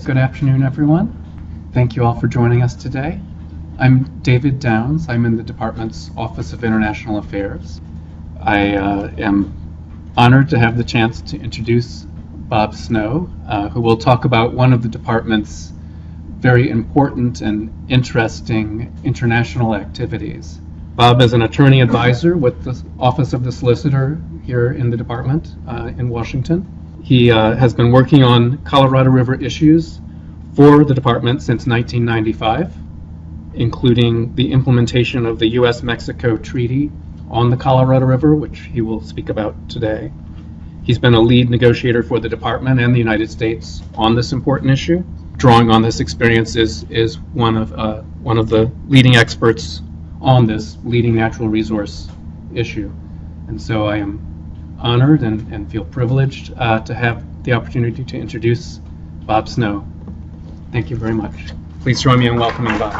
Good afternoon, everyone. Thank you all for joining us today. I'm David Downs. I'm in the department's Office of International Affairs. I am honored to have the chance to introduce Bob Snow, who will talk about one of the department's very important and interesting international activities. Bob is an attorney advisor with the Office of the Solicitor here in the department in Washington. He has been working on Colorado River issues for the department since 1995, including the implementation of the U.S.-Mexico Treaty on the Colorado River, which he will speak about today. He's been a lead negotiator for the department and the United States on this important issue. Drawing on this experience is one of the leading experts on this leading natural resource issue. And so I am honored and feel privileged to have the opportunity to introduce Bob Snow. Thank you very much. Please join me in welcoming Bob.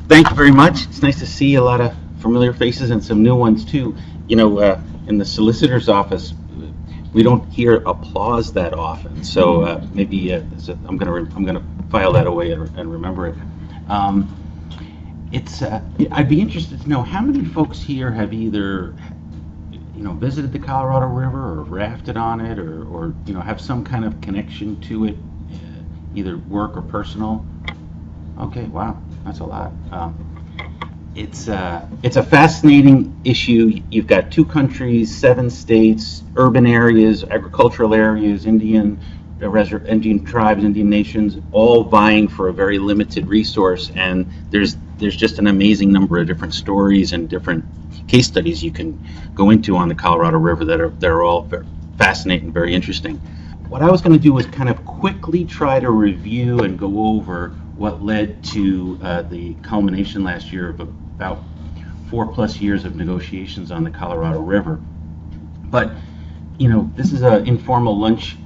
Thank you very much. It's nice to see a lot of familiar faces and some new ones too. You know, in the solicitor's office, we don't hear applause that often. So maybe I'm gonna file that away and remember it. I'd be interested to know how many folks here have either visited the Colorado River or rafted on it or have some kind of connection to it, either work or personal. Okay, wow, that's a lot. It's a fascinating issue. You've got 2 countries, 7 states, urban areas, agricultural areas, Indian tribes, Indian nations, all vying for a very limited resource, and there's just an amazing number of different stories and different case studies you can go into on the Colorado River that are all very fascinating, very interesting. What I was going to do was kind of quickly try to review and go over what led to the culmination last year of about 4+ years of negotiations on the Colorado River. But this is an informal lunch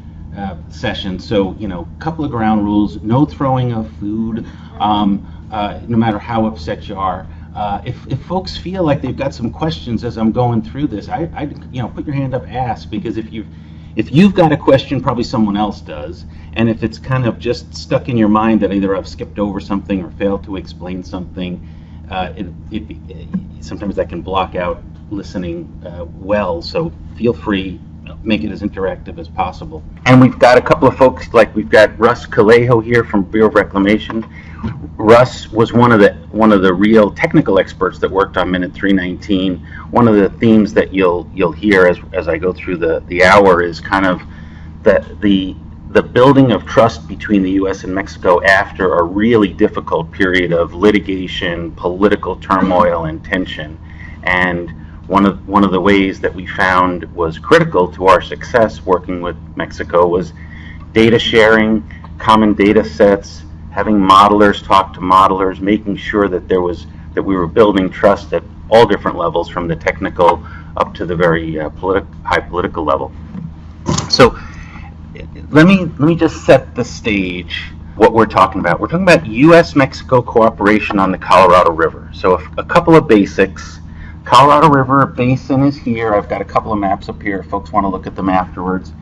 session, so a couple of ground rules: no throwing of food, no matter how upset you are. If folks feel like they've got some questions as I'm going through this, I put your hand up, ask, because if you've got a question, probably someone else does, and if it's kind of just stuck in your mind that either I've skipped over something or failed to explain something, sometimes that can block out listening well. So feel free. Make it as interactive as possible. And we've got a couple of folks, like we've got Russ Calejo here from Bureau of Reclamation. Russ was one of the real technical experts that worked on Minute 319. One of the themes that you'll hear as I go through the hour is kind of the building of trust between the U.S. and Mexico after a really difficult period of litigation, political turmoil, and tension. And one of the ways that we found was critical to our success working with Mexico was data sharing, common data sets, having modelers talk to modelers, making sure that we were building trust at all different levels, from the technical up to the very high political level. So let me just set the stage. What we're talking about. We're talking about U.S.-Mexico cooperation on the Colorado River. So a couple of basics. Colorado River Basin is here. I've got a couple of maps up here if folks want to look at them afterwards.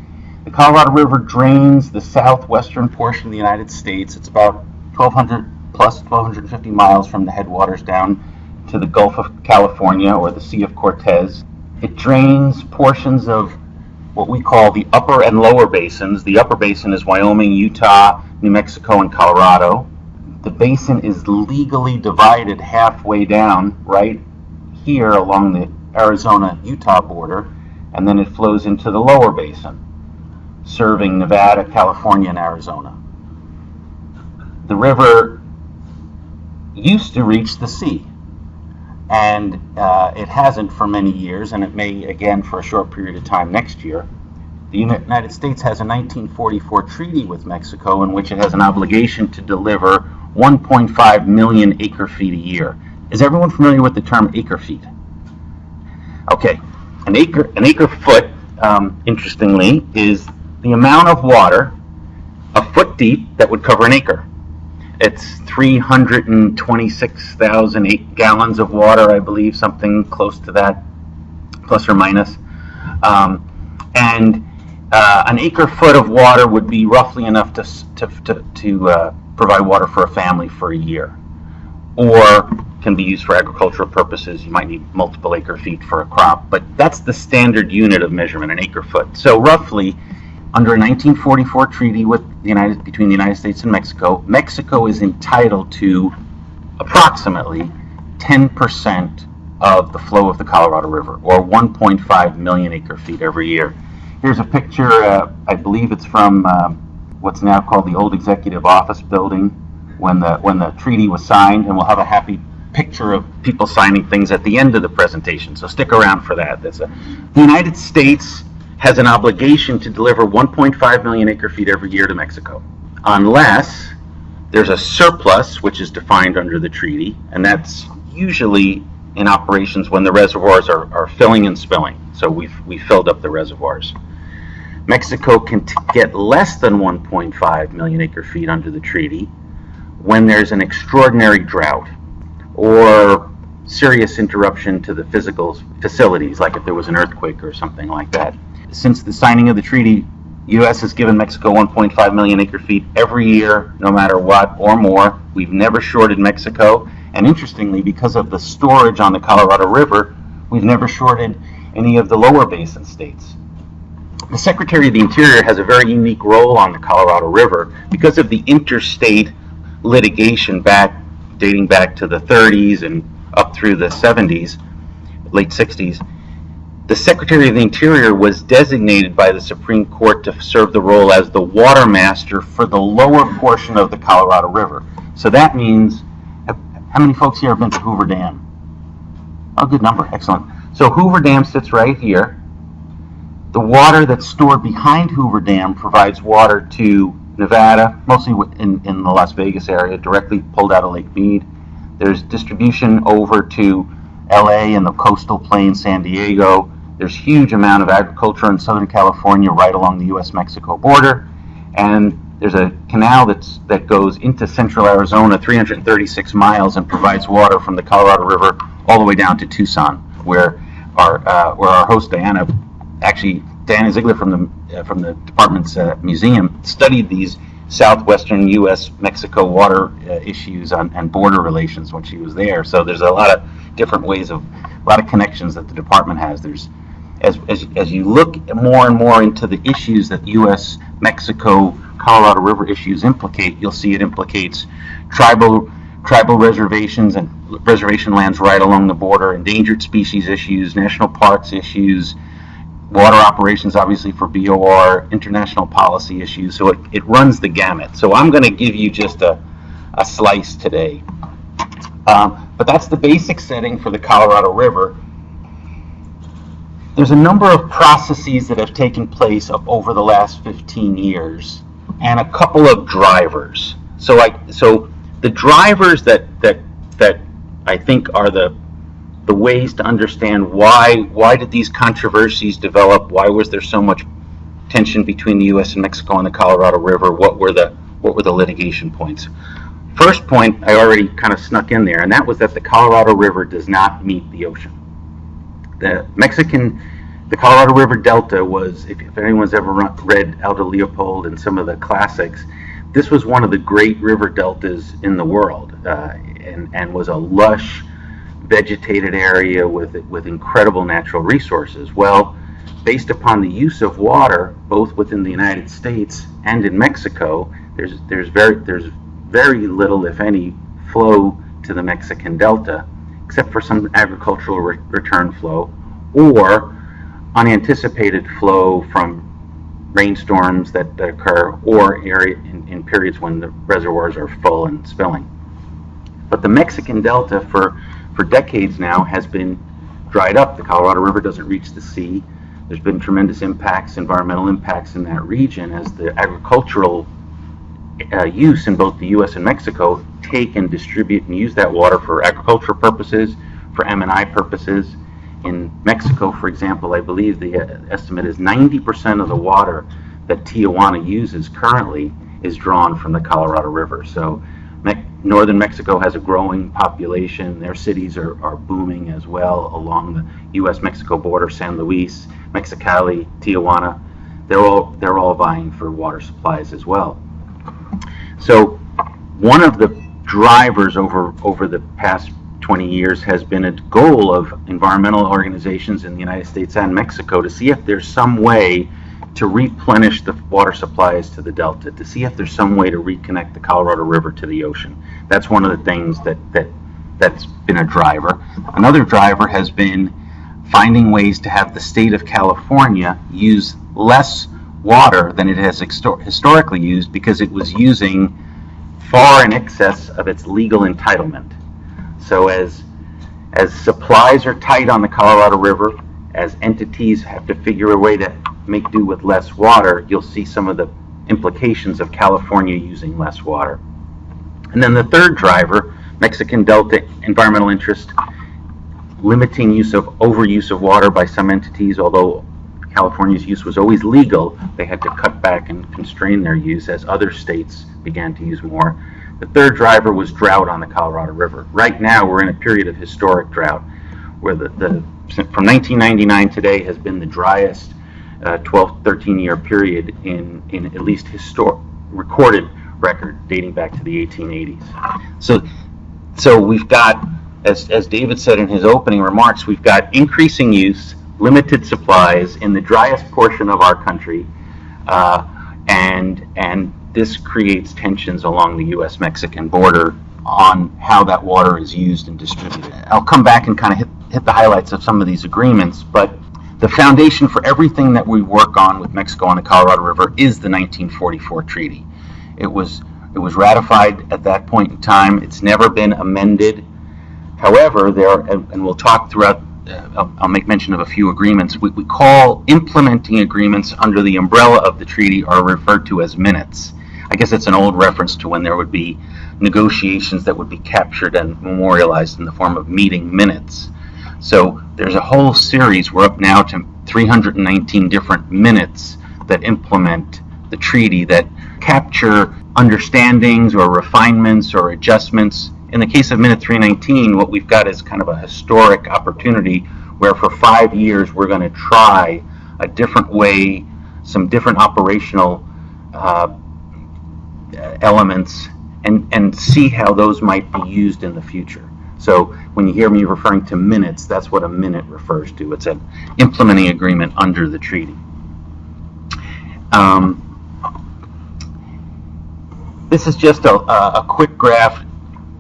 The Colorado River drains the southwestern portion of the United States. It's about 1,250 miles from the headwaters down to the Gulf of California or the Sea of Cortez. It drains portions of what we call the upper and lower basins. The upper basin is Wyoming, Utah, New Mexico, and Colorado. The basin is legally divided halfway down right here along the Arizona-Utah border, and then it flows into the lower basin, serving Nevada, California, and Arizona. The river used to reach the sea, and it hasn't for many years, and it may again for a short period of time next year. The United States has a 1944 treaty with Mexico in which it has an obligation to deliver 1.5 million acre-feet a year. Is everyone familiar with the term acre-feet? Okay, an acre-foot, interestingly, is the amount of water a foot deep that would cover an acre. It's 326,000 gallons of water, I believe, something close to that, plus or minus. And an acre foot of water would be roughly enough to provide water for a family for a year, or can be used for agricultural purposes. You might need multiple acre feet for a crop, but that's the standard unit of measurement, an acre foot. So roughly, under a 1944 treaty between the United States and Mexico, Mexico is entitled to approximately 10% of the flow of the Colorado River, or 1.5 million acre feet every year. Here's a picture, I believe it's from what's now called the old Executive Office Building when the treaty was signed, and we'll have a happy picture of people signing things at the end of the presentation, so stick around for that. The United States has an obligation to deliver 1.5 million acre feet every year to Mexico, unless there's a surplus, which is defined under the treaty, and that's usually in operations when the reservoirs are filling and spilling. So we filled up the reservoirs. Mexico can get less than 1.5 million acre feet under the treaty when there's an extraordinary drought or serious interruption to the physical facilities, like if there was an earthquake or something like that. Since the signing of the treaty, U.S. has given Mexico 1.5 million acre feet every year, no matter what, or more. We've never shorted Mexico, and interestingly, because of the storage on the Colorado River, we've never shorted any of the lower basin states. The Secretary of the Interior has a very unique role on the Colorado River because of the interstate litigation dating back to the 30s and up through the 70s, late 60s. The Secretary of the Interior was designated by the Supreme Court to serve the role as the water master for the lower portion of the Colorado River. So that means, how many folks here have been to Hoover Dam? Oh, good number, excellent. So Hoover Dam sits right here. The water that's stored behind Hoover Dam provides water to Nevada, mostly in the Las Vegas area, directly pulled out of Lake Mead. There's distribution over to LA and the coastal plain, San Diego. There's huge amount of agriculture in Southern California right along the U.S.-Mexico border. And there's a canal that goes into central Arizona, 336 miles, and provides water from the Colorado River all the way down to Tucson, where our host Diana Ziegler from the department's museum studied these southwestern U.S.-Mexico water issues and border relations when she was there. So there's a lot of different ways a lot of connections that the department has. There's as you look more and more into the issues that U.S.-Mexico Colorado River issues implicate, you'll see it implicates tribal reservations and reservation lands right along the border, endangered species issues, national parks issues, water operations, obviously for BOR, international policy issues. So it runs the gamut. So I'm going to give you just a slice today. But that's the basic setting for the Colorado River. There's a number of processes that have taken place over the last 15 years, and a couple of drivers. So the drivers that I think are the ways to understand why did these controversies develop? Why was there so much tension between the U.S. and Mexico on the Colorado River? What were the litigation points? First point I already kind of snuck in there, and that was that the Colorado River does not meet the ocean. The Colorado River Delta was, if anyone's ever read Aldo Leopold and some of the classics, this was one of the great river deltas in the world, and was a lush, vegetated area with incredible natural resources. Well, based upon the use of water, both within the United States and in Mexico, there's very little, if any, flow to the Mexican Delta, except for some agricultural return flow or unanticipated flow from rainstorms that occur, or in periods when the reservoirs are full and spilling. But the Mexican Delta for decades now has been dried up. The Colorado River doesn't reach the sea. There's been tremendous environmental impacts in that region as the agricultural use in both the U.S. and Mexico take and distribute and use that water for agricultural purposes, for M&I purposes. In Mexico, for example, I believe the estimate is 90% of the water that Tijuana uses currently is drawn from the Colorado River. So Northern Mexico has a growing population. Their cities are booming as well along the U.S.-Mexico border. San Luis, Mexicali, Tijuana, they're all vying for water supplies as well. So one of the drivers over the past 20 years has been a goal of environmental organizations in the United States and Mexico to see if there's some way to replenish the water supplies to the delta, to see if there's some way to reconnect the Colorado River to the ocean. That's one of the things that's been a driver. Another driver has been finding ways to have the state of California use less water than it has historically used, because it was using far in excess of its legal entitlement. So as supplies are tight on the Colorado River, as entities have to figure a way to make do with less water, you'll see some of the implications of California using less water. And then the third driver, Mexican Delta environmental interest, limiting overuse of water by some entities. Although California's use was always legal, they had to cut back and constrain their use as other states began to use more. The third driver was drought on the Colorado River. Right now we're in a period of historic drought, where from 1999 today has been the driest 13-year period in at least recorded record dating back to the 1880s. So we've got, as David said in his opening remarks, we've got increasing use, limited supplies in the driest portion of our country, and this creates tensions along the U.S.-Mexican border on how that water is used and distributed. I'll come back and kind of hit the highlights of some of these agreements, but the foundation for everything that we work on with Mexico on the Colorado River is the 1944 treaty. It was ratified at that point in time. It's never been amended. However, and we'll talk throughout, I'll make mention of a few agreements. We call implementing agreements under the umbrella of the treaty are referred to as minutes. I guess it's an old reference to when there would be negotiations that would be captured and memorialized in the form of meeting minutes. So there's a whole series, we're up now to 319 different minutes that implement the treaty, that capture understandings or refinements or adjustments. In the case of Minute 319, what we've got is kind of a historic opportunity where for 5 years we're going to try a different way, some different operational elements, and see how those might be used in the future. So when you hear me referring to minutes, that's what a minute refers to. It's an implementing agreement under the treaty. This is just a quick graph.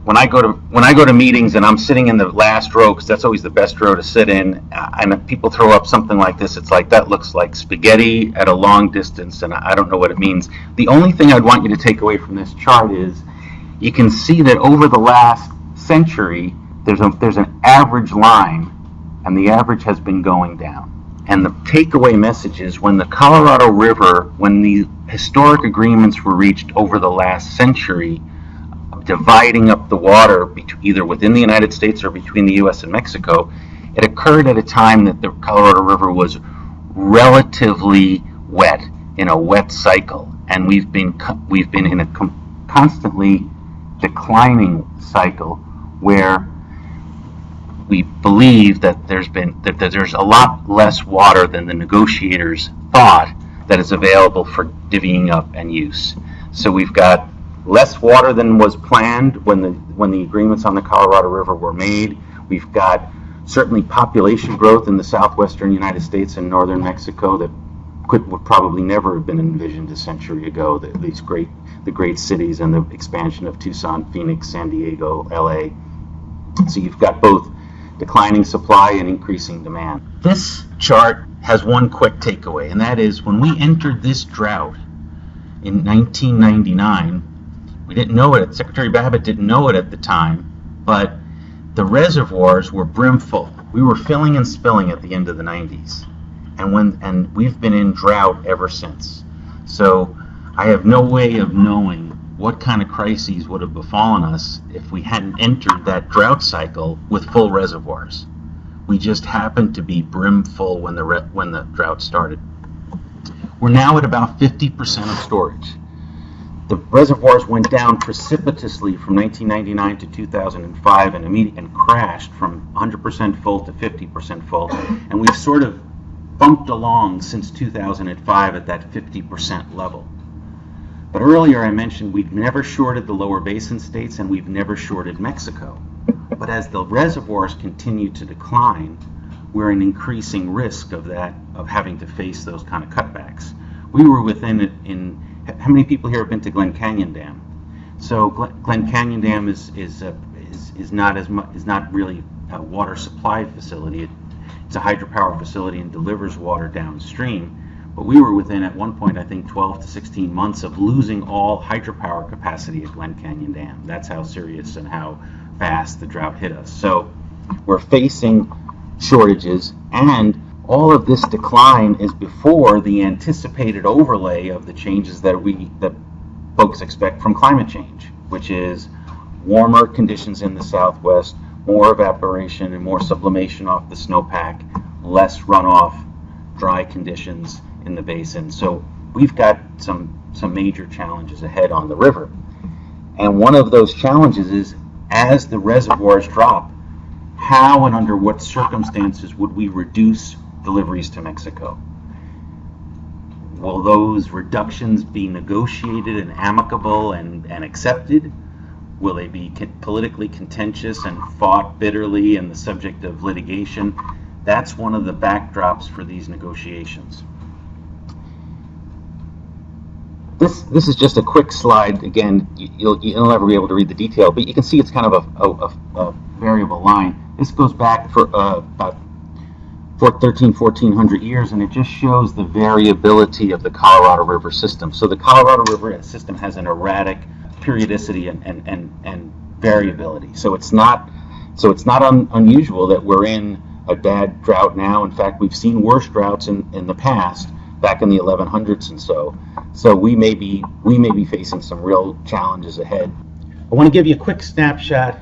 When I go to meetings and I'm sitting in the last row, because that's always the best row to sit in, and people throw up something like this, it's like, that looks like spaghetti at a long distance, and I don't know what it means. The only thing I'd want you to take away from this chart is you can see that over the last century, there's an average line, and the average has been going down. And the takeaway message is, when the Colorado River, when the historic agreements were reached over the last century, dividing up the water either within the United States or between the U.S. and Mexico, it occurred at a time that the Colorado River was relatively wet, in a wet cycle, and we've been in a constantly declining cycle where we believe that there's a lot less water than the negotiators thought that is available for divvying up and use. So we've got less water than was planned when the agreements on the Colorado River were made. We've got certainly population growth in the southwestern United States and northern Mexico that would probably never have been envisioned a century ago. The great cities and the expansion of Tucson, Phoenix, San Diego, LA. So you've got both declining supply and increasing demand. This chart has one quick takeaway, and that is, when we entered this drought in 1999, we didn't know it. Secretary Babbitt didn't know it at the time, but the reservoirs were brimful. We were filling and spilling at the end of the 90s, and we've been in drought ever since. So I have no way of knowing what kind of crises would have befallen us if we hadn't entered that drought cycle with full reservoirs. We just happened to be brimful when the drought started. We're now at about 50% of storage. the reservoirs went down precipitously from 1999 to 2005 and crashed from 100% full to 50% full. And we've sort of bumped along since 2005 at that 50% level. But earlier I mentioned we've never shorted the lower basin states and we've never shorted Mexico. But as the reservoirs continue to decline, we're in increasing risk of having to face those kind of cutbacks. We were within it in, how many people here have been to Glen Canyon Dam? So Glen Canyon Dam is not really a water supply facility. It's a hydropower facility and delivers water downstream. But we were within, at one point, I think 12 to 16 months of losing all hydropower capacity at Glen Canyon Dam. That's how serious and how fast the drought hit us. So we're facing shortages, and all of this decline is before the anticipated overlay of the changes that folks expect from climate change, which is warmer conditions in the southwest, more evaporation and more sublimation off the snowpack, less runoff, dry conditions in the basin. So we've got some major challenges ahead on the river. And one of those challenges is, as the reservoirs drop, how and under what circumstances would we reduce deliveries to Mexico? Will those reductions be negotiated and amicable and accepted? Will they be politically contentious and fought bitterly and the subject of litigation? That's one of the backdrops for these negotiations. This is just a quick slide. Again, you'll never be able to read the detail, but you can see it's kind of a variable line. This goes back for about 1400 years, and it just shows the variability of the Colorado River system. So the Colorado River system has an erratic periodicity and variability. So it's not unusual that we're in a bad drought now. In fact, we've seen worse droughts in the past, back in the 1100s and so. So we may be facing some real challenges ahead. I want to give you a quick snapshot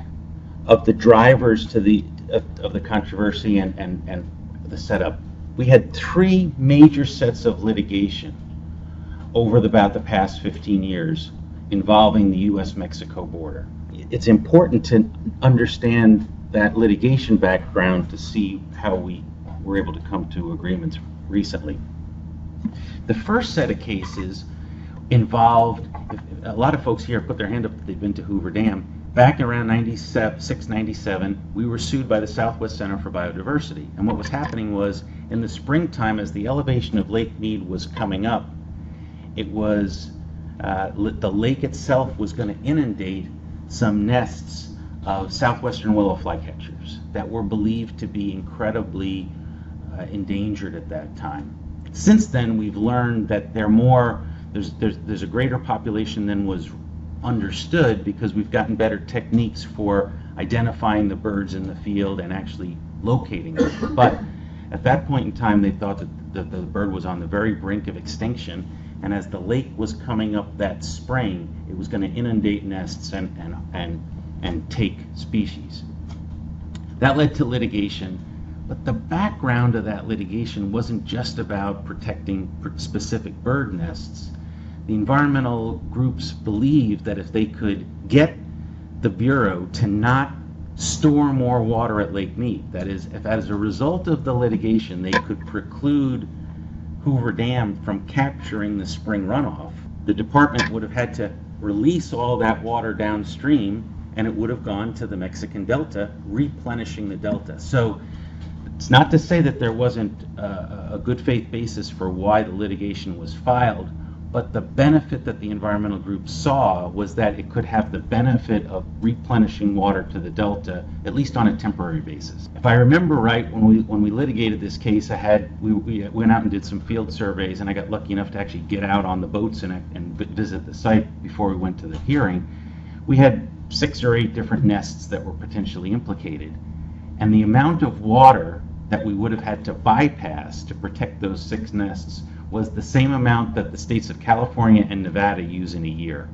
of the drivers of the controversy and the setup. We had three major sets of litigation over about the past 15 years involving the U.S.-Mexico border. It's important to understand that litigation background to see how we were able to come to agreements recently. The first set of cases involved, a lot of folks here put their hand up if they've been to Hoover Dam. Back around 96, 97, we were sued by the Southwest Center for Biodiversity. And what was happening was, in the springtime, as the elevation of Lake Mead was coming up, it was, the lake itself was going to inundate some nests of southwestern willow flycatchers that were believed to be incredibly endangered at that time. Since then, we've learned that there's a greater population than was understood, because we've gotten better techniques for identifying the birds in the field and actually locating them. But at that point in time, they thought that the bird was on the very brink of extinction, and as the lake was coming up that spring, it was going to inundate nests and take species. That led to litigation. But the background of that litigation wasn't just about protecting specific bird nests. The environmental groups believed that if they could get the Bureau to not store more water at Lake Mead, that is, if as a result of the litigation they could preclude Hoover Dam from capturing the spring runoff, the department would have had to release all that water downstream, and it would have gone to the Mexican Delta, replenishing the Delta. So it's not to say that there wasn't a good faith basis for why the litigation was filed, but the benefit that the environmental group saw was that it could have the benefit of replenishing water to the Delta, at least on a temporary basis. If I remember right, when we litigated this case, we went out and did some field surveys, and I got lucky enough to actually get out on the boats and visit the site before we went to the hearing. We had 6 or 8 different nests that were potentially implicated, and the amount of water that we would have had to bypass to protect those 6 nests was the same amount that the states of California and Nevada use in a year.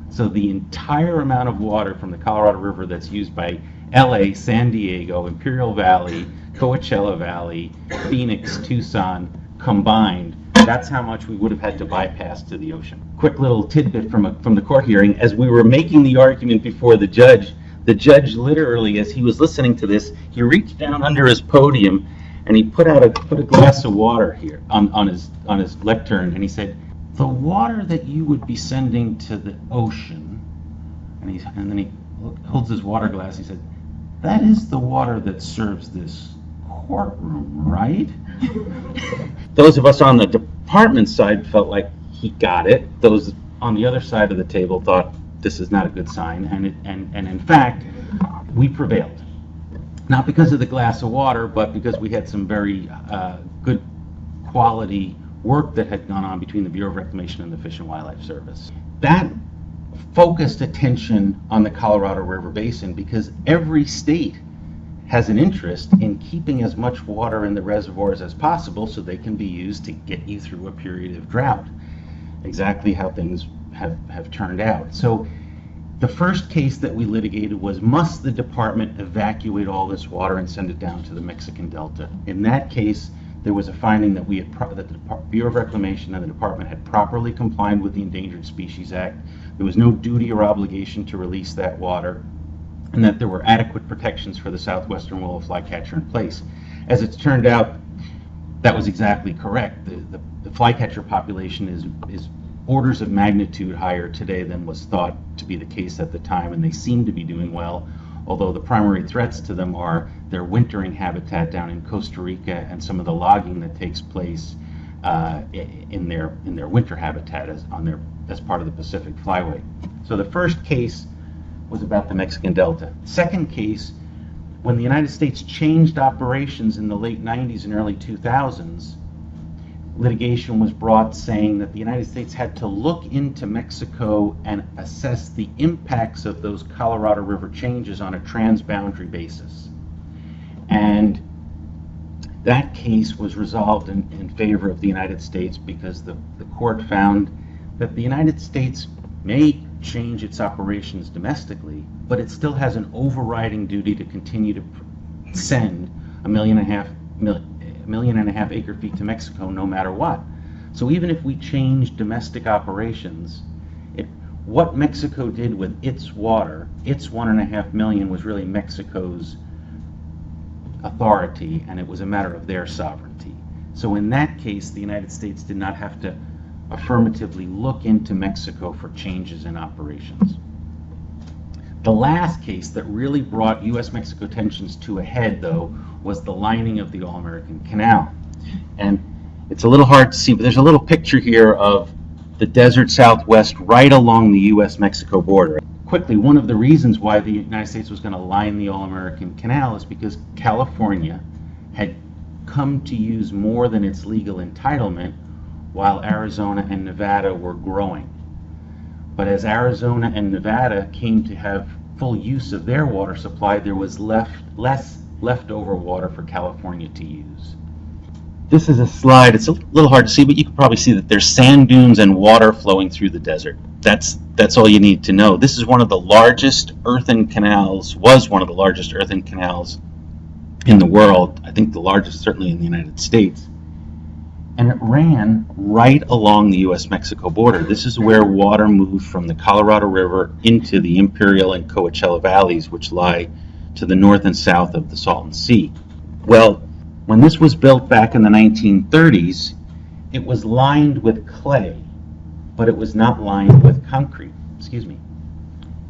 So the entire amount of water from the Colorado River that's used by LA, San Diego, Imperial Valley, Coachella Valley, Phoenix, Tucson combined That's how much we would have had to bypass to the ocean. Quick little tidbit from the court hearing: as we were making the argument before the judge literally, as he was listening to this, he reached down under his podium and he put a glass of water here on his lectern, and he said, "The water that you would be sending to the ocean," and then he holds his water glass. He said, "That is the water that serves this courtroom, right?" Those of us on the department side felt like he got it. Those on the other side of the table thought this is not a good sign, and in fact, we prevailed. Not because of the glass of water, but because we had some very good quality work that had gone on between the Bureau of Reclamation and the Fish and Wildlife Service. That focused attention on the Colorado River Basin because every state has an interest in keeping as much water in the reservoirs as possible so they can be used to get you through a period of drought. Exactly how things have turned out. So the first case that we litigated was, must the department evacuate all this water and send it down to the Mexican Delta? In that case, there was a finding that that the Bureau of Reclamation and the department had properly complied with the Endangered Species Act. There was no duty or obligation to release that water, and that there were adequate protections for the southwestern willow flycatcher in place. As it's turned out, that was exactly correct. The flycatcher population is orders of magnitude higher today than was thought to be the case at the time, and they seem to be doing well, although the primary threats to them are their wintering habitat down in Costa Rica and some of the logging that takes place in their winter habitat as part of the Pacific Flyway. So the first case was about the Mexican Delta. Second case, when the United States changed operations in the late 90s and early 2000s, litigation was brought saying that the United States had to look into Mexico and assess the impacts of those Colorado River changes on a transboundary basis. And that case was resolved in favor of the United States because the court found that the United States may change its operations domestically, but it still has an overriding duty to continue to send 1.5 million acre feet to Mexico no matter what. So even if we change domestic operations, what Mexico did with its water, its 1.5 million, was really Mexico's authority, and it was a matter of their sovereignty. So in that case, the United States did not have to affirmatively look into Mexico for changes in operations. The last case that really brought U.S.-Mexico tensions to a head, though, was the lining of the All-American Canal. And it's a little hard to see, but there's a little picture here of the desert Southwest right along the U.S.-Mexico border. Quickly, one of the reasons why the United States was going to line the All-American Canal is because California had come to use more than its legal entitlement while Arizona and Nevada were growing. But as Arizona and Nevada came to have full use of their water supply, there was less leftover water for California to use. This is a slide. It's a little hard to see, but you can probably see that there's sand dunes and water flowing through the desert. That's all you need to know. This is one of the largest earthen canals, was one of the largest earthen canals in the world. I think the largest certainly in the United States. And it ran right along the U.S.-Mexico border. This is where water moved from the Colorado River into the Imperial and Coachella valleys, which lie to the north and south of the Salton Sea. Well, when this was built back in the 1930s, it was lined with clay, but it was not lined with concrete.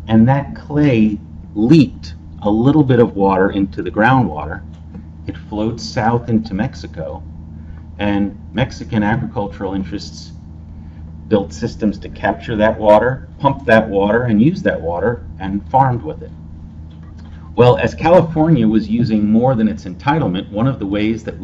And that clay leaked a little bit of water into the groundwater. It flowed south into Mexico, and Mexican agricultural interests built systems to capture that water, pump that water, and use that water, and farmed with it. Well, as California was using more than its entitlement, one of the ways that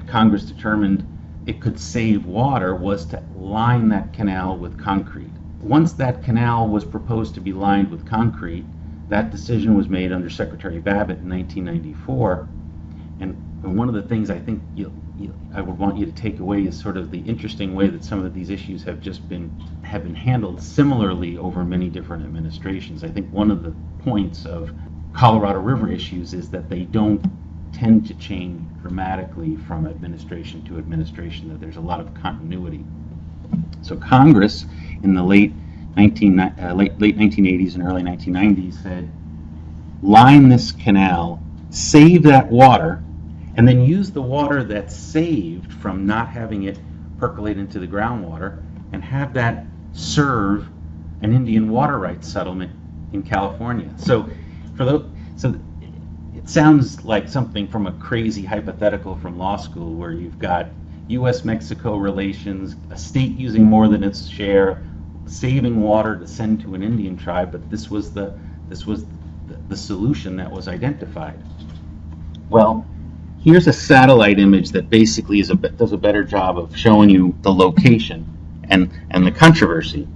Congress determined it could save water was to line that canal with concrete. Once that canal was proposed to be lined with concrete, that decision was made under Secretary Babbitt in 1994. And one of the things I think I would want you to take away is sort of the interesting way that some of these issues have been handled similarly over many different administrations. I think one of the points of Colorado River issues is that they don't tend to change dramatically from administration to administration, that there's a lot of continuity. So Congress in the late 1980s and early 1990s said, line this canal, save that water, and then use the water that's saved from not having it percolate into the groundwater and have that serve an Indian water rights settlement in California. So it sounds like something from a crazy hypothetical from law school, where you've got U.S.-Mexico relations, a state using more than its share, saving water to send to an Indian tribe, but this was the solution that was identified. Well, here's a satellite image that basically does a better job of showing you the location and the controversy.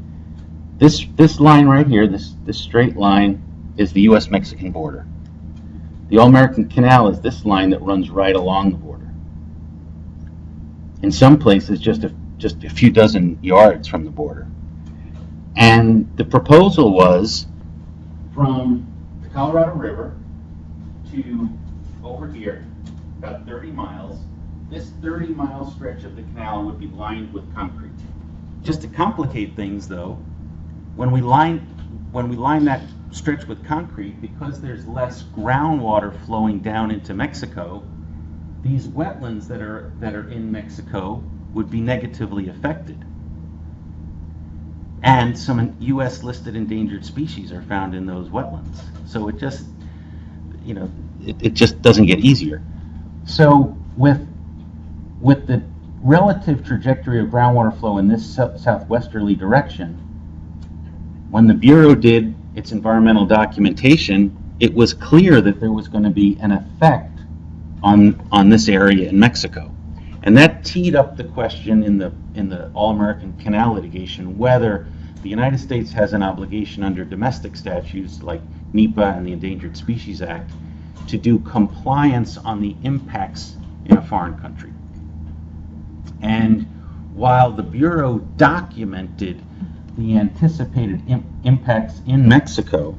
This line right here, this straight line, is the U.S.-Mexican border. The All-American Canal is this line that runs right along the border. In some places, just a few dozen yards from the border. And the proposal was from the Colorado River to over here, about 30 miles. This 30-mile stretch of the canal would be lined with concrete. Just to complicate things, though, when we line that stretch with concrete, because there's less groundwater flowing down into Mexico, these wetlands that are in Mexico would be negatively affected. And some U.S. listed endangered species are found in those wetlands. So it just, it just doesn't get easier. So with the relative trajectory of groundwater flow in this southwesterly direction, when the Bureau did its environmental documentation, it was clear that there was going to be an effect on this area in Mexico. And that teed up the question in the All-American Canal litigation, whether the United States has an obligation under domestic statutes like NEPA and the Endangered Species Act to do compliance on the impacts in a foreign country. And while the Bureau documented the anticipated impacts in Mexico,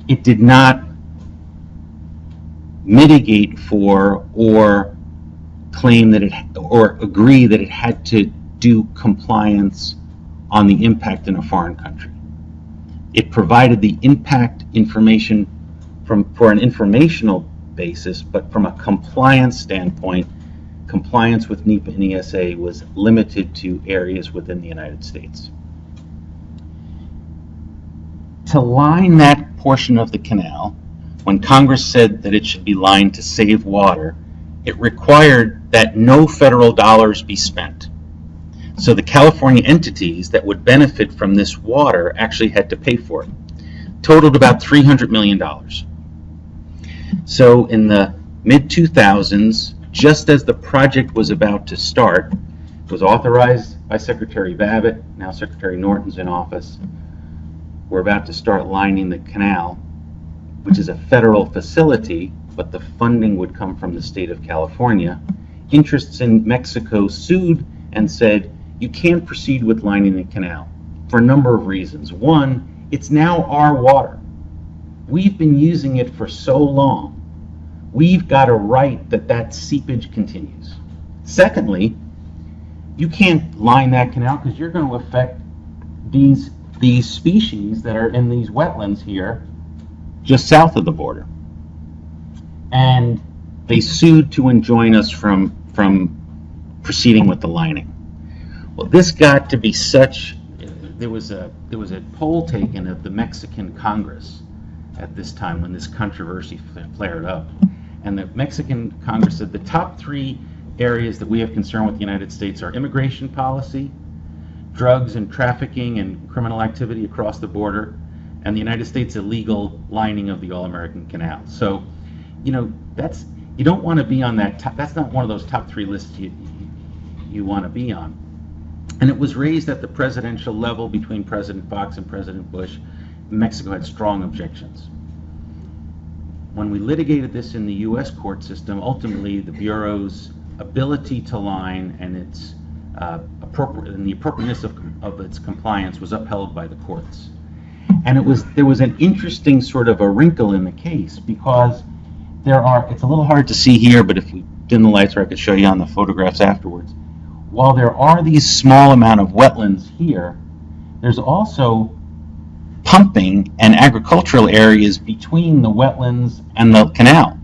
it did not mitigate for or claim that or agree that it had to do compliance on the impact in a foreign country. It provided the impact information for an informational basis, but from a compliance standpoint, compliance with NEPA and ESA was limited to areas within the United States. To line that portion of the canal, when Congress said that it should be lined to save water, it required that no federal dollars be spent. So the California entities that would benefit from this water actually had to pay for it. Totaled about $300 million. So in the mid-2000s, just as the project was about to start, it was authorized by Secretary Babbitt, now Secretary Norton's in office. We're about to start lining the canal, which is a federal facility, but the funding would come from the state of California. Interests in Mexico sued and said, you can't proceed with lining the canal for a number of reasons. One, it's now our water. We've been using it for so long. We've got a right that seepage continues. Secondly, you can't line that canal because you're going to affect these species that are in these wetlands here just south of the border. And they sued to enjoin us from proceeding with the lining. Well, this got to be such. There was a poll taken at the Mexican Congress at this time when this controversy flared up, and the Mexican Congress said the top 3 areas that we have concern with the United States are immigration policy, drugs and trafficking and criminal activity across the border, and the United States illegal lining of the All-American Canal. So, that's, you don't want to be on that top. That's not one of those top 3 lists you want to be on. And it was raised at the presidential level between President Fox and President Bush. Mexico had strong objections. When we litigated this in the U.S. court system, ultimately the Bureau's ability to line and its the appropriateness of its compliance was upheld by the courts. And there was an interesting sort of a wrinkle in the case, because it's a little hard to see here, but if we dim the lights, or I could show you on the photographs afterwards. While there are these small amount of wetlands here, there's also pumping and agricultural areas between the wetlands and the canal.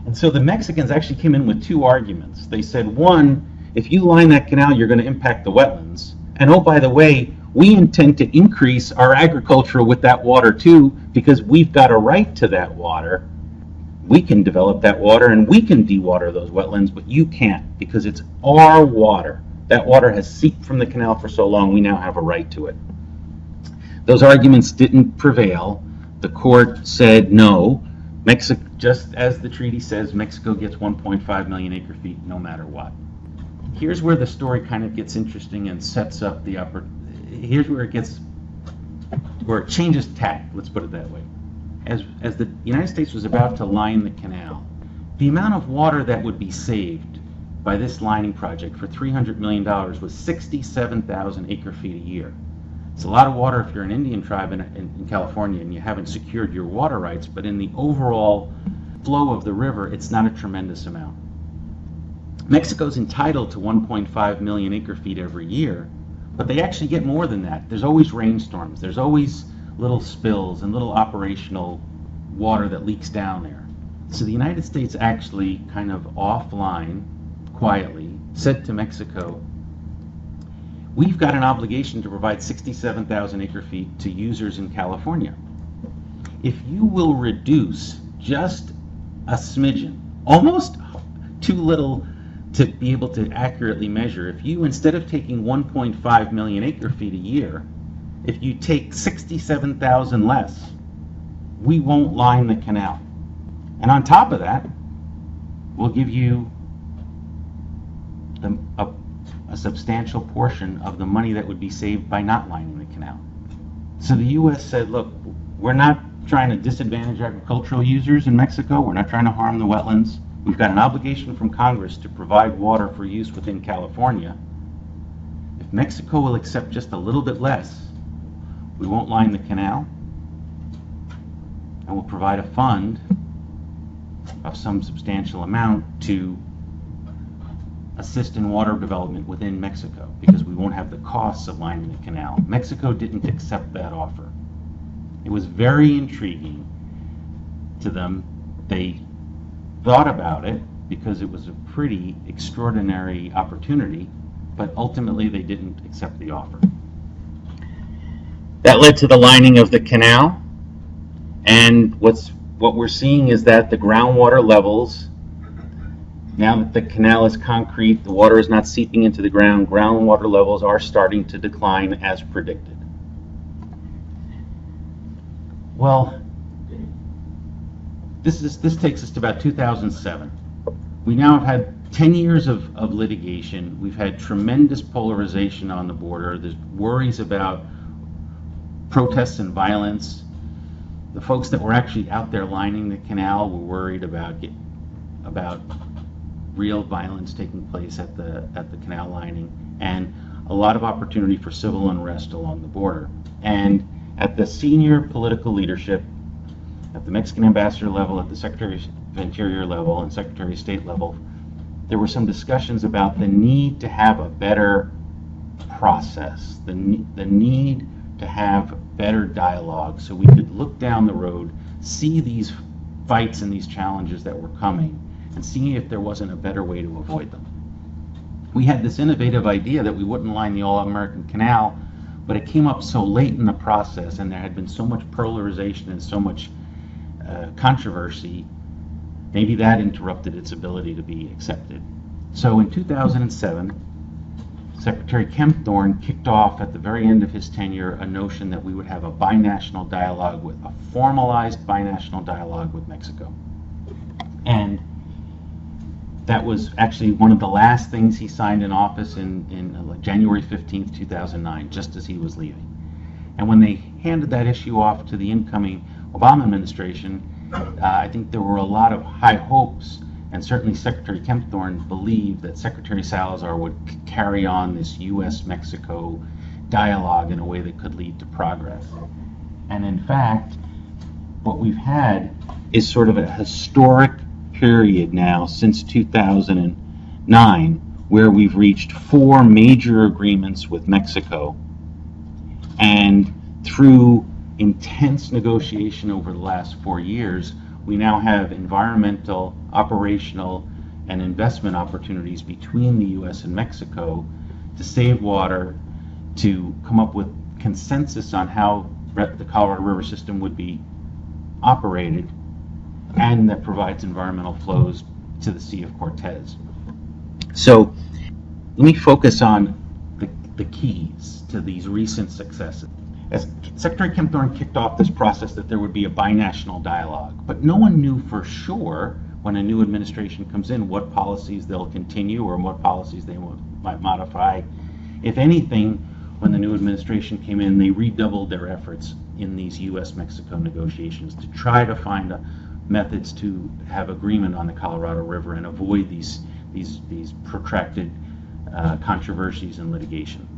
And so the Mexicans actually came in with two arguments. They said, one, if you line that canal, you're going to impact the wetlands. And oh, by the way, we intend to increase our agriculture with that water too, because we've got a right to that water. We can develop that water and we can dewater those wetlands, but you can't, because it's our water. That water has seeped from the canal for so long, we now have a right to it. Those arguments didn't prevail. The court said no. Mexico, just as the treaty says, Mexico gets 1.5 million acre feet no matter what. Here's where the story kind of gets interesting and sets up the here's where it changes tack, let's put it that way. As the United States was about to line the canal, the amount of water that would be saved by this lining project for $300 million was 67,000 acre feet a year. It's a lot of water if you're an Indian tribe in California and you haven't secured your water rights, but in the overall flow of the river, it's not a tremendous amount. Mexico's entitled to 1.5 million acre feet every year, but they actually get more than that. There's always rainstorms, there's always little spills and little operational water that leaks down there. So the United States actually kind of offline, quietly, said to Mexico, we've got an obligation to provide 67,000 acre feet to users in California. If you will reduce just a smidgen, almost too little to be able to accurately measure, if you, instead of taking 1.5 million acre feet a year, if you take 67,000 less, we won't line the canal. And on top of that, we'll give you a substantial portion of the money that would be saved by not lining the canal. So the U.S. said, look, we're not trying to disadvantage agricultural users in Mexico. We're not trying to harm the wetlands. We've got an obligation from Congress to provide water for use within California. If Mexico will accept just a little bit less, we won't line the canal, and we'll provide a fund of some substantial amount to assist in water development within Mexico, because we won't have the costs of lining the canal. Mexico didn't accept that offer. It was very intriguing to them. They thought about it because it was a pretty extraordinary opportunity, but ultimately they didn't accept the offer. That led to the lining of the canal, and what we're seeing is that the groundwater levels, now that the canal is concrete, the water is not seeping into the ground, groundwater levels are starting to decline as predicted. Well, this takes us to about 2007. We now have had 10 years of litigation. We've had tremendous polarization on the border. There's worries about protests and violence. The folks that were actually out there lining the canal were worried about real violence taking place at the canal lining, and a lot of opportunity for civil unrest along the border. And at the senior political leadership, at the Mexican ambassador level, at the Secretary of Interior level, and Secretary of State level, there were some discussions about the need to have a better process, the need to have better dialogue, so we could look down the road, see these fights and these challenges that were coming, and see if there wasn't a better way to avoid them. We had this innovative idea that we wouldn't line the All-American Canal, but it came up so late in the process, and there had been so much polarization and so much controversy, maybe that interrupted its ability to be accepted. So in 2007, Secretary Kempthorne kicked off at the very end of his tenure a notion that we would have a binational dialogue, with a formalized binational dialogue with Mexico. And that was actually one of the last things he signed in office in January 15th, 2009, just as he was leaving. And when they handed that issue off to the incoming Obama administration, I think there were a lot of high hopes, and certainly Secretary Kempthorne believed that Secretary Salazar would carry on this U.S.-Mexico dialogue in a way that could lead to progress. And in fact, what we've had is sort of a historic period now since 2009 where we've reached 4 major agreements with Mexico, and through intense negotiation over the last 4 years, we now have environmental, operational, and investment opportunities between the U.S. and Mexico to save water, to come up with consensus on how the Colorado River system would be operated, and that provides environmental flows to the Sea of Cortez. So let me focus on the keys to these recent successes. As Secretary Kempthorne kicked off this process that there would be a binational dialogue, but no one knew for sure when a new administration comes in what policies they'll continue or what policies they might modify. If anything, when the new administration came in, they redoubled their efforts in these U.S.-Mexico negotiations to try to find methods to have agreement on the Colorado River and avoid these protracted controversies and litigation.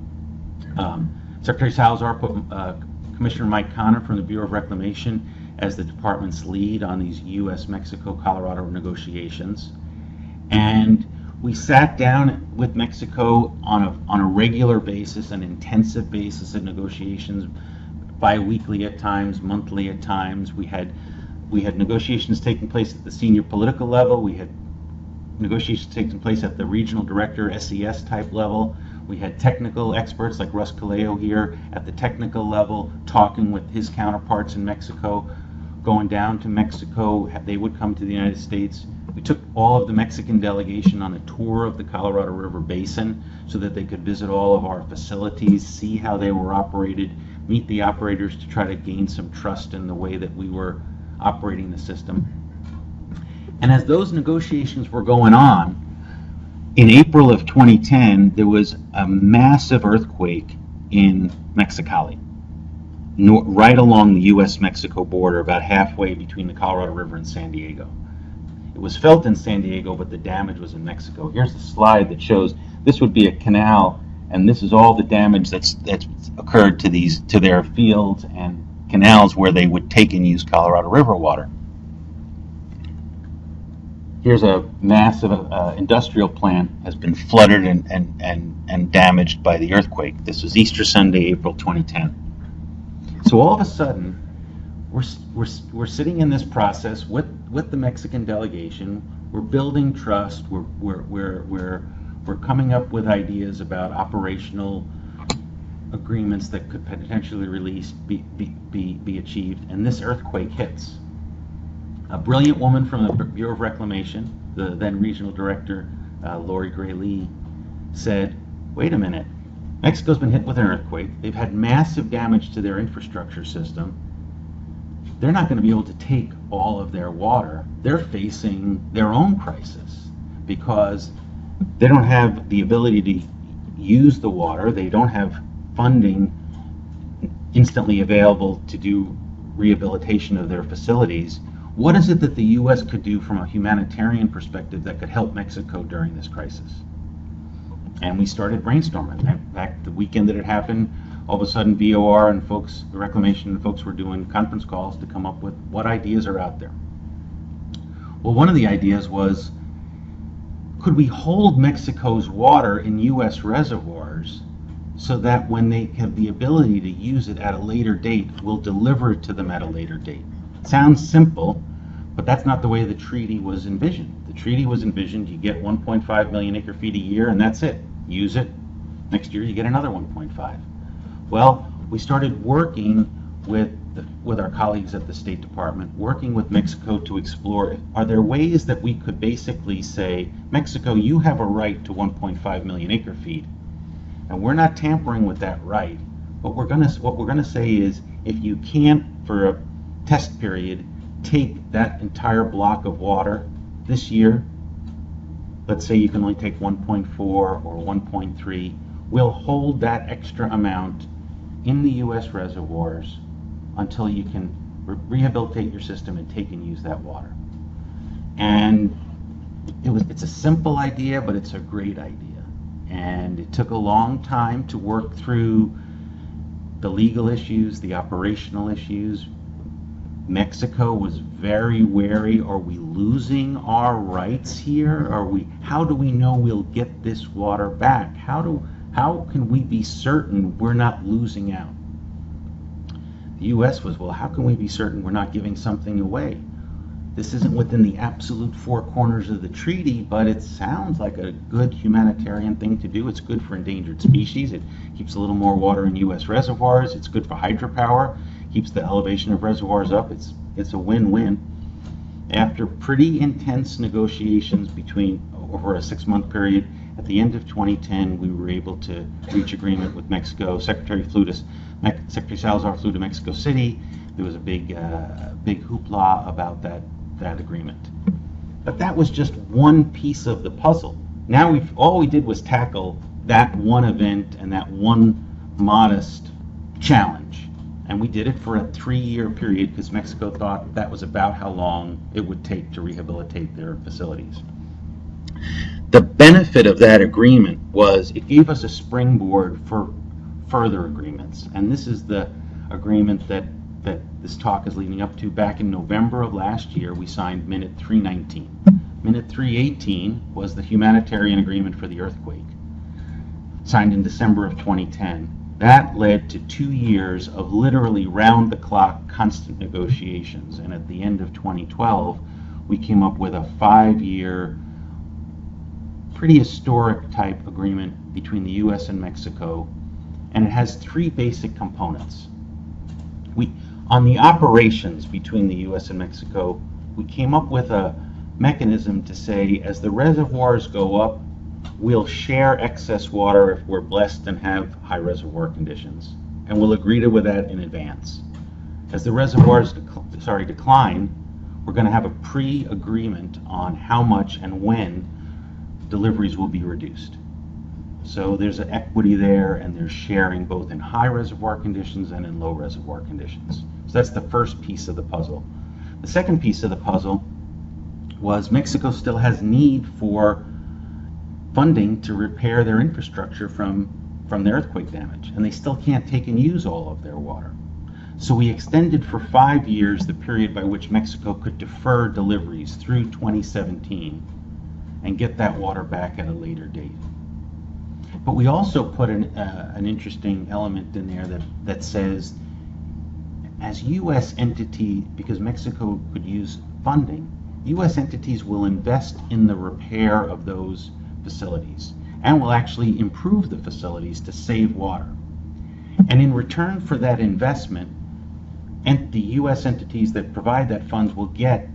Secretary Salazar put Commissioner Mike Connor from the Bureau of Reclamation as the department's lead on these U.S.-Mexico-Colorado negotiations. And we sat down with Mexico on a regular basis, an intensive basis of negotiations, bi-weekly at times, monthly at times. We had negotiations taking place at the senior political level. We had negotiations taking place at the regional director, SES type level. We had technical experts like Russ Caleo here at the technical level talking with his counterparts in Mexico, going down to Mexico. They would come to the United States. We took all of the Mexican delegation on a tour of the Colorado River Basin so that they could visit all of our facilities, see how they were operated, meet the operators to try to gain some trust in the way that we were operating the system. And as those negotiations were going on, in April of 2010, there was a massive earthquake in Mexicali, right along the U.S.-Mexico border, about halfway between the Colorado River and San Diego. It was felt in San Diego, but the damage was in Mexico. Here's the slide that shows this would be a canal, and this is all the damage that's occurred to their fields and canals where they would take and use Colorado River water. Here's a massive industrial plant has been flooded and damaged by the earthquake. This was Easter Sunday, April 2010. So all of a sudden, we're sitting in this process with the Mexican delegation. We're building trust. We're coming up with ideas about operational agreements that could potentially be achieved. And this earthquake hits. A brilliant woman from the Bureau of Reclamation, the then regional director, Lori Gray-Lee, said, wait a minute, Mexico's been hit with an earthquake. They've had massive damage to their infrastructure system. They're not going to be able to take all of their water. They're facing their own crisis because they don't have the ability to use the water. They don't have funding instantly available to do rehabilitation of their facilities. What is it that the U.S. could do from a humanitarian perspective that could help Mexico during this crisis? And we started brainstorming. In fact, the weekend that it happened, all of a sudden VOR and folks, the Reclamation and folks were doing conference calls to come up with what ideas are out there. Well, one of the ideas was, could we hold Mexico's water in U.S. reservoirs so that when they have the ability to use it at a later date, we'll deliver it to them at a later date? Sounds simple, but that's not the way the treaty was envisioned. The treaty was envisioned, you get 1.5 million acre feet a year and that's it. Use it. Next year you get another 1.5. Well, we started working with our colleagues at the State Department, working with Mexico to explore, are there ways that we could basically say, Mexico, you have a right to 1.5 million acre feet, and we're not tampering with that right, but what we're gonna say is, if you can't, for a test period, take that entire block of water this year, let's say you can only take 1.4 or 1.3, we'll hold that extra amount in the U.S. reservoirs until you can rehabilitate your system and take and use that water. And it's a simple idea, but it's a great idea. And it took a long time to work through the legal issues, the operational issues. Mexico was very wary. Are we losing our rights here? How do we know we'll get this water back? How can we be certain we're not losing out? The U.S. was, well, how can we be certain we're not giving something away? This isn't within the absolute four corners of the treaty, but it sounds like a good humanitarian thing to do. It's good for endangered species. It keeps a little more water in U.S. reservoirs. It's good for hydropower. Keeps the elevation of reservoirs up. It's a win-win. After pretty intense negotiations over a 6-month period, at the end of 2010, we were able to reach agreement with Mexico. Secretary Salazar flew to Mexico City. There was a big hoopla about that agreement. But that was just one piece of the puzzle. Now all we did was tackle that one event and that one modest challenge. And we did it for a 3-year period because Mexico thought that was about how long it would take to rehabilitate their facilities. The benefit of that agreement was it gave us a springboard for further agreements. And this is the agreement that this talk is leading up to. Back in November of last year, we signed Minute 319. Minute 318 was the humanitarian agreement for the earthquake, signed in December of 2010. That led to 2 years of literally round-the-clock constant negotiations. And at the end of 2012, we came up with a 5-year, pretty historic type agreement between the U.S. and Mexico. And it has 3 basic components. On the operations between the U.S. and Mexico, we came up with a mechanism to say, as the reservoirs go up, we'll share excess water if we're blessed and have high reservoir conditions. And we'll agree to that in advance. As the reservoirs decline, we're going to have a pre-agreement on how much and when deliveries will be reduced. So there's an equity there, and there's sharing both in high reservoir conditions and in low reservoir conditions. So that's the first piece of the puzzle. The second piece of the puzzle was Mexico still has need for funding to repair their infrastructure from the earthquake damage, and they still can't take and use all of their water. So we extended for 5 years the period by which Mexico could defer deliveries through 2017 and get that water back at a later date. But we also put an interesting element in there that says, as U.S. entities, because Mexico could use funding, U.S. entities will invest in the repair of those facilities and will actually improve the facilities to save water. And in return for that investment, and the U.S. entities that provide that funds will get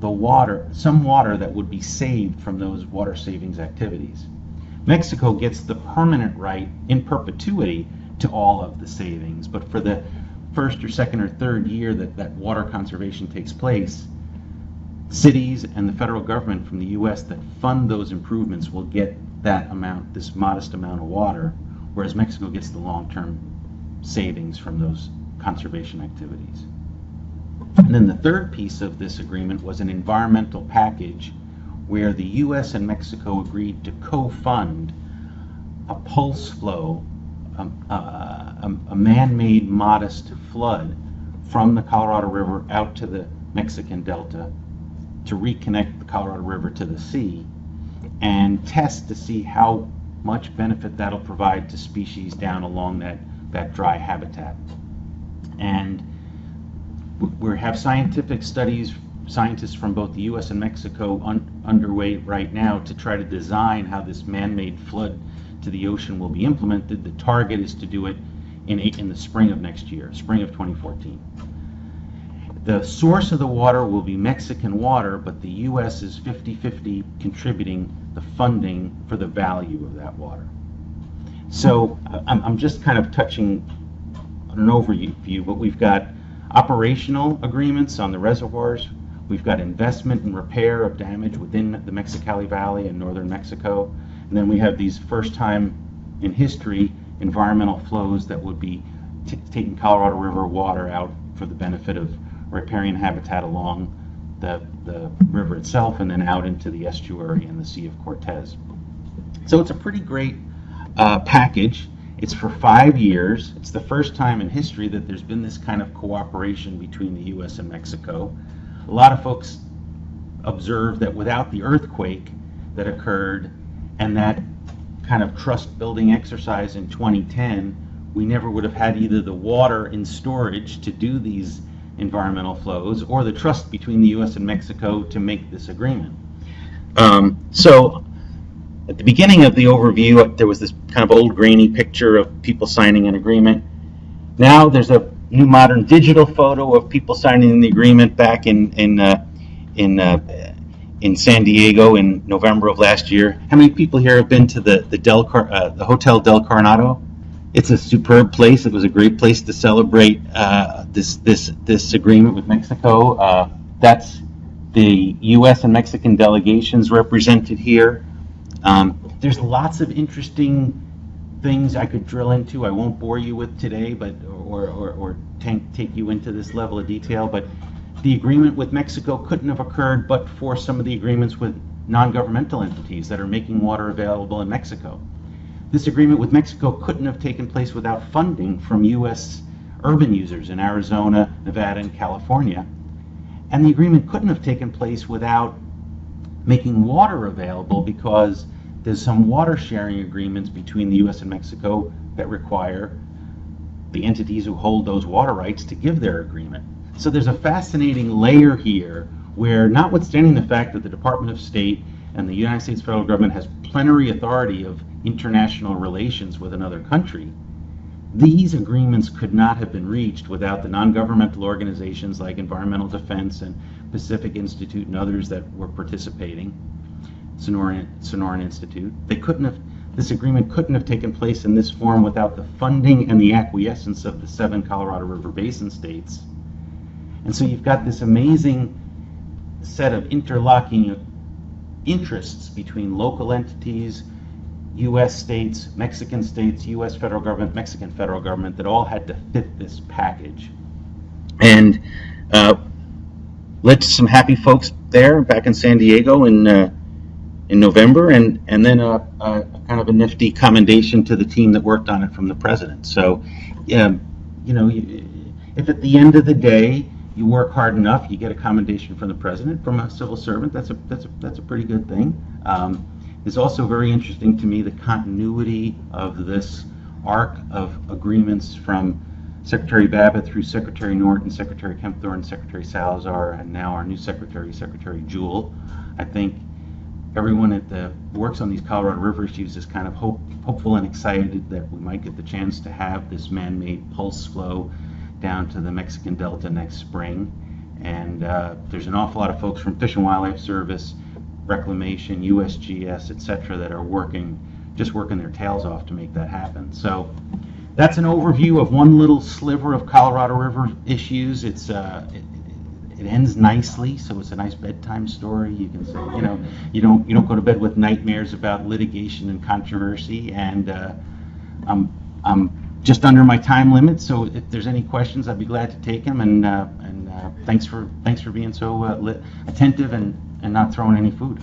some water that would be saved from those water savings activities. Mexico gets the permanent right in perpetuity to all of the savings, but for the first or second or third year that water conservation takes place, cities and the federal government from the U.S. that fund those improvements will get that amount, this modest amount of water, whereas Mexico gets the long-term savings from those conservation activities. And then the third piece of this agreement was an environmental package where the U.S. and Mexico agreed to co-fund a pulse flow, a man-made modest flood from the Colorado River out to the Mexican Delta to reconnect the Colorado River to the sea and test to see how much benefit that'll provide to species down along that dry habitat. And we have scientific studies, scientists from both the U.S. and Mexico underway right now to try to design how this man-made flood to the ocean will be implemented. The target is to do it in the spring of next year, spring of 2014. The source of the water will be Mexican water, but the U.S. is 50-50 contributing the funding for the value of that water. So I'm just kind of touching on an overview, but we've got operational agreements on the reservoirs. We've got investment and repair of damage within the Mexicali Valley in northern Mexico. And then we have these first time in history environmental flows that would be taking Colorado River water out for the benefit of riparian habitat along the river itself and then out into the estuary and the Sea of Cortez. So it's a pretty great package. It's for 5 years. It's the first time in history that there's been this kind of cooperation between the U.S. and Mexico. A lot of folks observed that without the earthquake that occurred and that kind of trust building exercise in 2010, we never would have had either the water in storage to do these environmental flows or the trust between the U.S. and Mexico to make this agreement. So at the beginning of the overview, there was this kind of old grainy picture of people signing an agreement. Now there's a new modern digital photo of people signing the agreement back in San Diego in November of last year. How many people here have been to the Hotel Del Coronado? It's a superb place. It was a great place to celebrate this agreement with Mexico. That's the U.S. and Mexican delegations represented here. There's lots of interesting things I could drill into. I won't bore you with today, but or take you into this level of detail. But the agreement with Mexico couldn't have occurred but for some of the agreements with non-governmental entities that are making water available in Mexico. This agreement with Mexico couldn't have taken place without funding from U.S. urban users in Arizona, Nevada, and California. And the agreement couldn't have taken place without making water available, because there's some water sharing agreements between the U.S. and Mexico that require the entities who hold those water rights to give their agreement. So there's a fascinating layer here where, notwithstanding the fact that the Department of State and the United States federal government has plenary authority of international relations with another country, these agreements could not have been reached without the non-governmental organizations like Environmental Defense and Pacific Institute and others that were participating, Sonoran Institute. This agreement couldn't have taken place in this form without the funding and the acquiescence of the 7 Colorado River Basin states. And so you've got this amazing set of interlocking interests between local entities, U.S. states, Mexican states, U.S. federal government, Mexican federal government, that all had to fit this package. And led to some happy folks there back in San Diego in November, and then a kind of a nifty commendation to the team that worked on it from the president. So, if at the end of the day you work hard enough, you get a commendation from the president, from a civil servant. That's a pretty good thing. It's also very interesting to me the continuity of this arc of agreements from Secretary Babbitt through Secretary Norton, Secretary Kempthorne, Secretary Salazar, and now our new Secretary Jewell. I think everyone that works on these Colorado River issues is kind of hopeful and excited that we might get the chance to have this man-made pulse flow down to the Mexican Delta next spring. And there's an awful lot of folks from Fish and Wildlife Service, Reclamation, USGS, etc., that are working their tails off to make that happen. So that's an overview of one little sliver of Colorado River issues. It ends nicely, so it's a nice bedtime story. You can say, you don't go to bed with nightmares about litigation and controversy. And I'm just under my time limit, so if there's any questions, I'd be glad to take them. And thanks for being so attentive and not throwing any food.